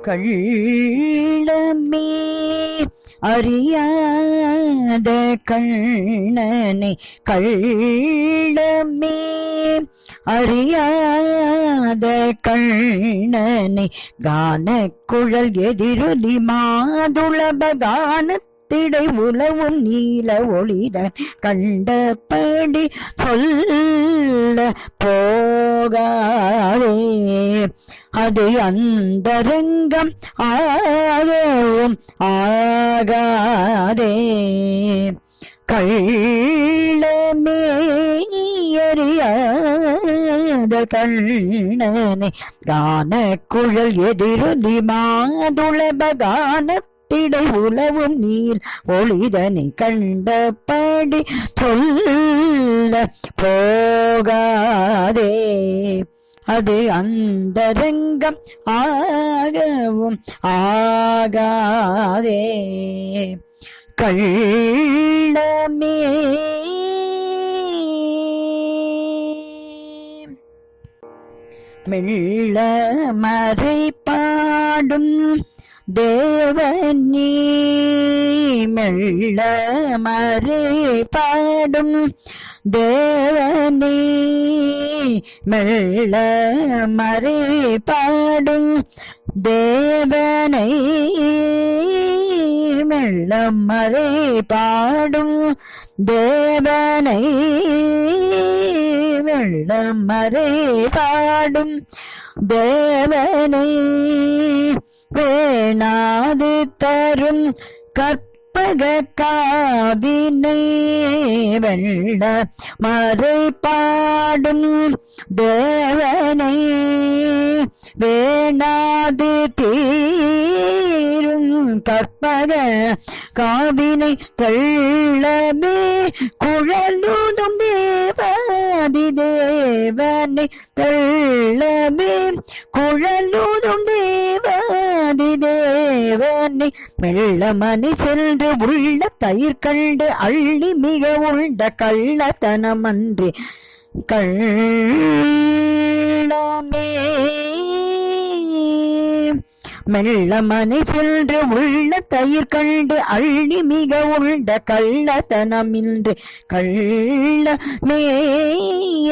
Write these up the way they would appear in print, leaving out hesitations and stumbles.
கள்ளமே அறியாத கண்ணனை, கள்ளமே அறியாத கண்ணனை, கானக்குழல் எதிரொலி மாதுளப கானத்திடை உலவும் நீல ஒளிதான் கண்டபடி சொல்ல போகாதே. அது அந்தரங்கம் ஆகவும் ஆகாதே. கள்ளமே அறியாத கண்ணனை, கானக்குழல் எதிரொலி மாதுளப கானத்திடை உலவும் நீல் ஒளிதனை கண்டபடி சொல்ல போகாதே. அது அந்தரங்கம் ஆகவும் ஆகாதே. கள்ளமே மெல்ல மறை பாடும் தேவனே, மெல்ல மறை பாடும் தேவனே, மெல்ல மறை பாடும் தேவனை, மெல்ல மறை பாடும் தேவனை, மெல்ல மறை பாடும் தேவனை, வேணாது தரும் கற்பக காதினை, வெள்ள மறை பாடும் தேவனை, வேணாது தீரும் கற்பக காவினை, தள்ளமே குழலுதும் தேவாதி தேவனை, தள்ளமே குழலுதும் தேவாதி தேவனை, மெல்லமணி சென்று உள்ள தயிர் கண்டு அள்ளி மிக உண்ட கள்ளத்தனமன்றி கள்ளமே. மெல்லமணி சென்று உள்ள தயிர் கண்டு அள்ளி மிக உண்ட கள்ளத்தனமின்று கள்ளமே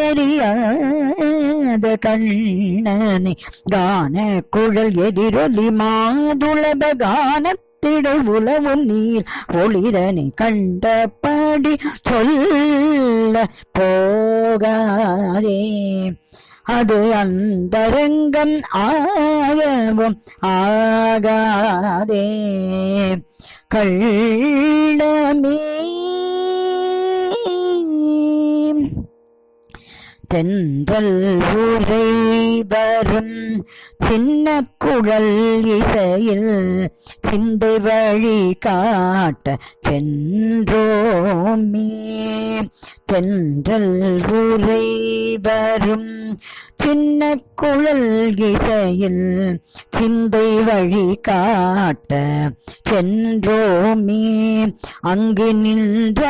அறியாத கண்ணனை, கானக்குழல் எதிரொலி மாதுளப கானத்திடை உலவும் நீர் ஒளிதனை கண்டபடி சொல்ல போகாதே. அது அந்தரங்கம் ஆகவும் ஆகாதே. கள்ளமே தென்றல் ஊரை வரும் சின்ன குழல் இசையில் சிந்தை வழி காட்ட சென்றோமே. தென்றல் ஊரை வரும் சின்ன குழல் இசையில் சிந்தை வழி காட்ட சென்றோமே. அங்கு நின்ற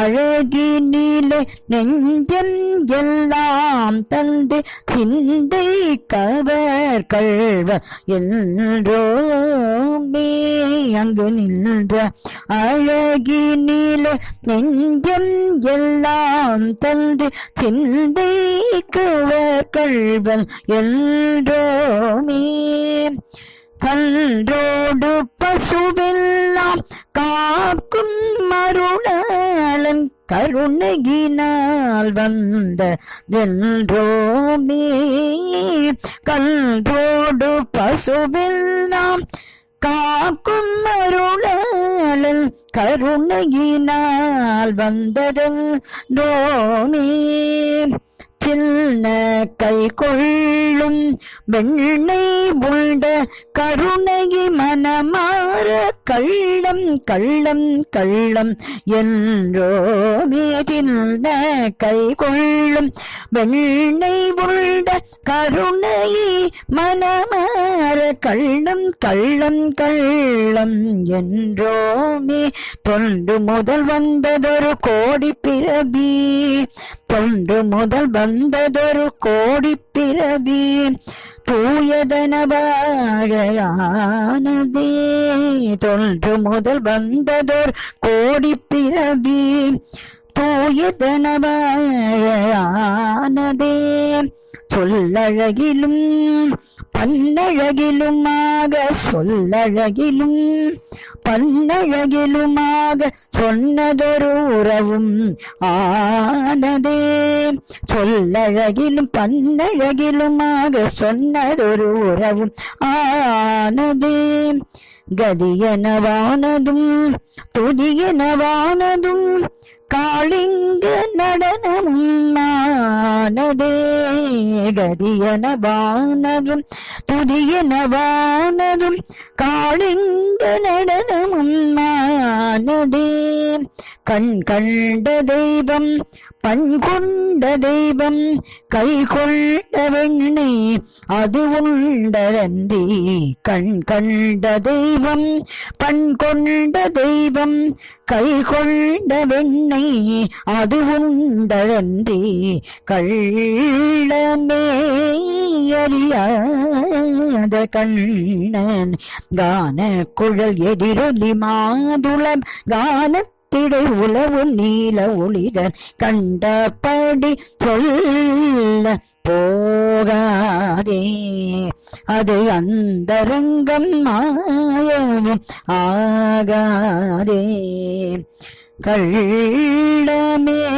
அழகினிலே நெஞ்சம் எல்லாம் தந்து சிந்தை கவர் கள்வ எல்லோமே. அங்கு நின்ற அழகினிலே நெஞ்சம் எல்லாம் தந்து சிந்தை கவர் கள்வல் எல்லோமே. கன்றோடு பசுவெல்லாம் காக்கும் மருளாளன் கருணையினால் வந்த தென்றோமே. கன்றோடு பசுவெல்லாம் காக்கும் மருளாளன் கருணையினால் வந்ததென்றோமே. சின்ன கை கொள்ளும் வெண்ணை உண்ட கருணையை மனமாற கள்ளம் கள்ளம் கள்ளம் என்றோமே. சின்ன கை கொள்ளும் வெண்ணை உண்ட கருணையை மனமாற கள்ளம் கள்ளம் கள்ளம் என்றோமே. தொன்று முதல் வந்ததொரு கோடி பிறவி, தொன்று முதல் வந்ததொரு கோடி பிறவி, தூயதனவாகயானதே. தொன்று முதல் வந்ததொரு கோடி பிறவி, தூயதனவாகயானதே. சொல்லழகிலும் பன்னழகிலுமாக, சொல்லழகிலும் பன்னழகிலுமாக சொன்னதொரு உறவும் ஆனதே. சொல்லழகிலும் பன்னழகிலுமாக சொன்னதொரு உறவும் ஆனதே. கதியனவானதும் துதியனவானதும் காளிங்க நடனமும் ஆனதே. கதியனவானதும் துதியனவானதும் காளிங்க நடனமும் ஆனதே. கண் கண்ட தெய்வம் பண் கொண்ட தெய்வம் கை கொண்ட வெண்ணை அது உண்டதன்றி. கண் கண்ட தெய்வம் பண் கொண்ட தெய்வம் கை கொண்ட வெண்ணை அது உண்டதன்றி. கள்ளமே அறியாத கண்ணன் கான குழல் எதிரொலி மாதுளம் கான திடை உளவு நீல ஒளிதன் கண்டபடி சொல்ல போகாதே. அது அந்தரங்கம் மாயவும் ஆகாதே. கள்ளமே